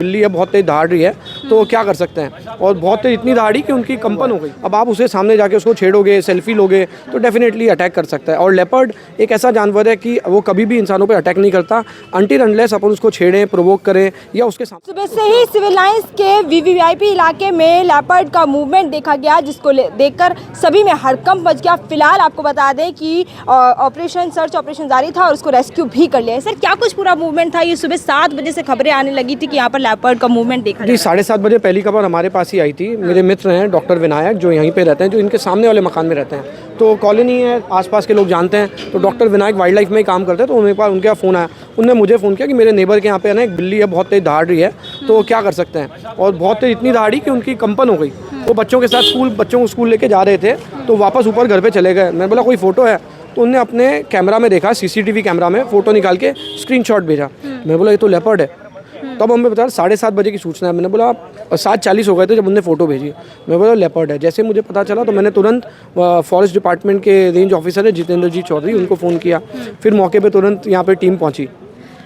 बिल्ली है बहुत तेज दहाड़ रही है तो क्या कर सकते हैं, और बहुत तेज इतनी दहाड़ी कि उनकी कंपन हो गई। अब आप उसे सामने जाके उसको छेड़ोगे, सेल्फी लोगे तो डेफिनेटली अटैक कर सकता है। और लेपर्ड एक ऐसा जानवर है कि वो कभी भी इंसानों पे अटैक नहीं करता अनटिल अनलेस अपन उसको छेड़ें, प्रोवोक करें या उसके सामने। सुबह से ही सिविल लाइंस के वीवीआईपी इलाके में लेपर्ड का मूवमेंट देखा गया, जिसको देखकर सभी में हड़कंप मच गया। फिलहाल आपको बता दें कि सर्च ऑपरेशन जारी था और उसको रेस्क्यू भी कर लिया है। सर, क्या कुछ पूरा मूवमेंट था? ये सुबह 7 बजे से खबरें आने लगी थी कि यहाँ पर लेपर्ड का मूवमेंट देखा जी 7:30 बजे पहली खबर हमारे पास ही आई थी। मेरे मित्र हैं डॉक्टर विनायक जो यहीं पे रहते हैं, जो इनके सामने वाले मकान में रहते हैं, तो कॉलोनी है, आसपास के लोग जानते हैं। तो डॉक्टर विनायक वाइल्ड लाइफ में ही काम करते हैं, तो उनके पास उनके फ़ोन आया, उनने मुझे फ़ोन किया कि मेरे नेबर के यहाँ पे ना एक बिल्ली है बहुत तेज दहाड़ रही है तो क्या कर सकते हैं। और बहुत तेज इतनी दहाड़ी कि उनकी कंपन हो गई। वो बच्चों के साथ बच्चों को स्कूल लेके जा रहे थे तो वापस ऊपर घर पर चले गए। मैं बोला कोई फ़ोटो है, तो उनने अपने कैमरा में देखा, सीसीटीवी कैमरा में फ़ोटो निकाल के स्क्रीनशॉट भेजा। मैं बोला ये तो लेपर्ड है। तब हमें बता 7:30 बजे की सूचना है। मैंने बोला 7:40 हो गए थे जब उन्होंने फ़ोटो भेजी। मैं बोला लेपर्ड है। जैसे मुझे पता चला तो मैंने तुरंत फॉरेस्ट डिपार्टमेंट के रेंज ऑफिसर है जितेंद्र जी चौधरी, उनको फ़ोन किया। फिर मौके पे तुरंत यहाँ पे टीम पहुँची।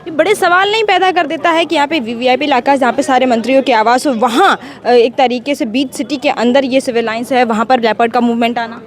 ये बड़े सवाल नहीं पैदा कर देता है कि यहाँ पे वीवीआईपी इलाका जहाँ पे सारे मंत्रियों के आवास हो, वहाँ एक तरीके से बीच सिटी के अंदर ये सिविल लाइंस है, वहाँ पर लेपर्ड का मूवमेंट आना?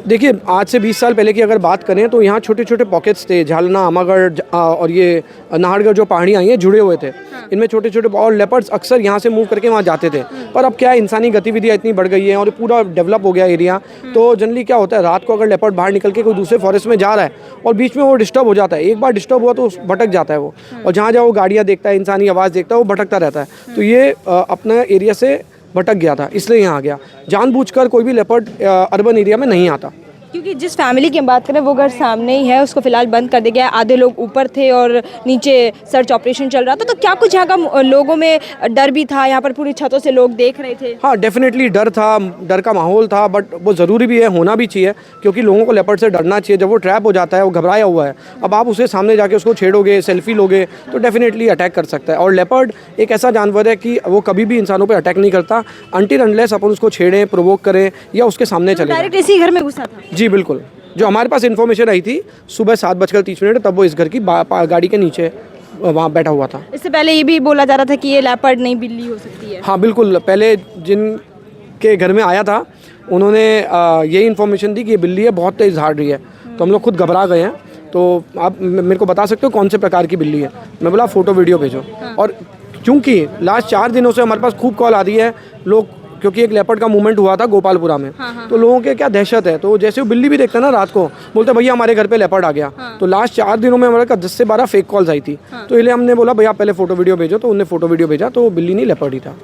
देखिए आज से 20 साल पहले की अगर बात करें तो यहाँ छोटे छोटे पॉकेट्स थे, झालना, अमागढ़ और ये नाहरगढ़ जो पहाड़ियाँ आई हैं जुड़े हुए थे। इनमें छोटे छोटे और लेपर्ड्स अक्सर यहाँ से मूव करके वहाँ जाते थे। पर अब क्या है, इंसानी गतिविधियाँ इतनी बढ़ गई हैं और पूरा डेवलप हो गया एरिया। तो जनरली क्या होता है, रात को अगर लेपर्ड बाहर निकल के कोई दूसरे फॉरेस्ट में जा रहा है और बीच में वो डिस्टर्ब हो जाता है, एक बार डिस्टर्ब हुआ तो भटक जाता है वो, और जहाँ जहाँ वो गाड़ियाँ देखता है, इंसानी आवाज़ देखता है, वो भटकता रहता है। तो ये अपना एरिया से भटक गया था, इसलिए यहाँ आ गया। जानबूझकर कोई भी लेपर्ड अर्बन एरिया में नहीं आता। क्योंकि जिस फैमिली की हम बात करें वो घर सामने ही है, उसको फिलहाल बंद कर दिया गया है। आधे लोग ऊपर थे और नीचे सर्च ऑपरेशन चल रहा था। तो क्या कुछ यहाँ का लोगों में डर भी था? यहाँ पर पूरी छतों से लोग देख रहे थे। हाँ डेफिनेटली डर था, डर का माहौल था, बट वो ज़रूरी भी है, होना भी चाहिए, क्योंकि लोगों को लेपर्ड से डरना चाहिए। जब वो ट्रैप हो जाता है, वो घबराया हुआ है, अब आप उसे सामने जाके उसको छेड़ोगे, सेल्फी लोगे तो डेफिनेटली अटैक कर सकता है। और लेपर्ड एक ऐसा जानवर है कि वो कभी भी इंसानों पर अटैक नहीं करता अनटिल अनलेस अपन उसको छेड़ें, प्रोवोक करें या उसके सामने चले। डायरेक्ट इसी घर में घुसा था? जी बिल्कुल। जो हमारे पास इन्फॉर्मेशन आई थी सुबह 7:30 तब वो इस घर की गाड़ी के नीचे वहाँ बैठा हुआ था। इससे पहले ये भी बोला जा रहा था कि ये लेपर्ड नहीं बिल्ली हो सकती है। हाँ बिल्कुल, पहले जिनके घर में आया था उन्होंने यही इन्फॉर्मेशन दी कि ये बिल्ली है बहुत तेज दहाड़ रही है। तो हम लोग खुद घबरा गए हैं। तो आप मेरे को बता सकते हो कौन से प्रकार की बिल्ली है? मैं बोला फ़ोटो वीडियो भेजो। और क्योंकि लास्ट 4 दिनों से हमारे पास खूब कॉल आ रही है लोग, क्योंकि एक लेपर्ड का मूवमेंट हुआ था गोपालपुरा में। तो लोगों के क्या दहशत है, तो जैसे वो बिल्ली भी देखते हैं ना रात को, बोलते भैया हमारे घर पे लेपर्ड आ गया। तो लास्ट 4 दिनों में हमारे 10 से 12 फेक कॉल्स आई थी। तो इसलिए हमने बोला भैया पहले फ़ोटो वीडियो भेजो, तो उन्होंने फ़ोटो वीडियो भेजा, तो बिल्ली नहीं लेपर्ड ही था।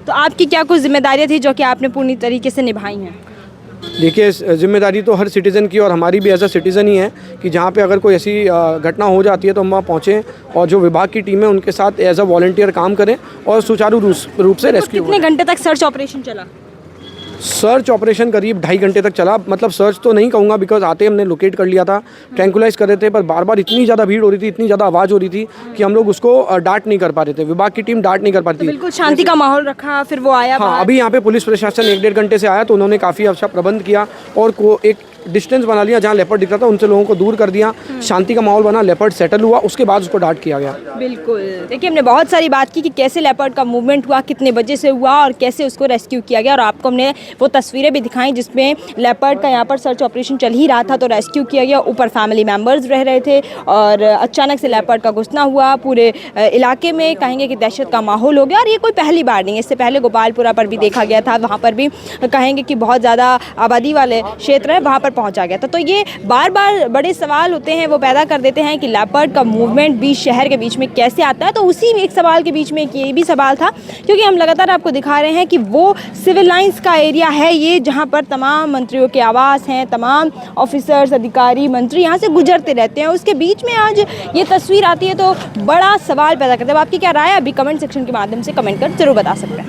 तो आपकी क्या कुछ जिम्मेदारियाँ थी जो कि आपने पूरी तरीके से निभाई हैं? देखिए जिम्मेदारी तो हर सिटीज़न की और हमारी भी एज अ सिटीज़न ही है कि जहाँ पे अगर कोई ऐसी घटना हो जाती है तो हम वहाँ पहुँचें और जो विभाग की टीम है उनके साथ एज अ वॉलंटियर काम करें और सुचारू रूप से रेस्क्यू। कितने घंटे तक सर्च ऑपरेशन चला? सर्च ऑपरेशन करीब 2.5 घंटे तक चला। मतलब सर्च तो नहीं कहूँगा, बिकॉज आते हमने लोकेट कर लिया था, ट्रैंकुलाइज कर रहे थे, पर बार बार इतनी ज़्यादा भीड़ हो रही थी, इतनी ज़्यादा आवाज़ हो रही थी कि हम लोग उसको डांट नहीं कर पा रहे थे। विभाग की टीम डांट नहीं कर पाती। तो बिल्कुल शांति का माहौल रखा, फिर वो आया। हाँ अभी यहाँ पे पुलिस प्रशासन 1-1.5 घंटे से आया, तो उन्होंने काफ़ी अच्छा प्रबंध किया और एक डिस्टेंस बना लिया, जहाँ लेपर्ड दिख रहा था उनसे लोगों को दूर कर दिया, शांति का माहौल बना, लेपर्ड सेटल हुआ, उसके बाद उसको डांट किया गया। बिल्कुल। देखिए हमने बहुत सारी बात की कि कैसे लेपर्ड का मूवमेंट हुआ, कितने बजे से हुआ और कैसे उसको रेस्क्यू किया गया, और आपको हमने वो तस्वीरें भी दिखाई जिसमें लेपर्ड का यहाँ पर सर्च ऑपरेशन चल ही रहा था तो रेस्क्यू किया गया। ऊपर फैमिली मेम्बर्स रह रहे थे और अचानक से लेपर्ड का घुसना हुआ, पूरे इलाके में कहेंगे कि दहशत का माहौल हो गया। और ये कोई पहली बार नहीं है, इससे पहले गोपालपुरा पर भी देखा गया था, वहाँ पर भी कहेंगे कि बहुत ज़्यादा आबादी वाले क्षेत्र है, वहाँ पर पहुंचा गया था। तो ये बार बार बड़े सवाल होते हैं वो पैदा कर देते हैं कि लेपर्ड का मूवमेंट बीच शहर के बीच में कैसे आता है। तो उसी एक सवाल के बीच में ये भी सवाल था, क्योंकि हम लगातार आपको दिखा रहे हैं कि वो सिविल लाइंस का एरिया है ये, जहां पर तमाम मंत्रियों के आवास हैं, तमाम ऑफिसर्स, अधिकारी, मंत्री यहाँ से गुजरते रहते हैं। उसके बीच में आज ये तस्वीर आती है तो बड़ा सवाल पैदा करता है। अब आपकी क्या राय है? अभी कमेंट सेक्शन के माध्यम से कमेंट कर जरूर बता सकते हैं।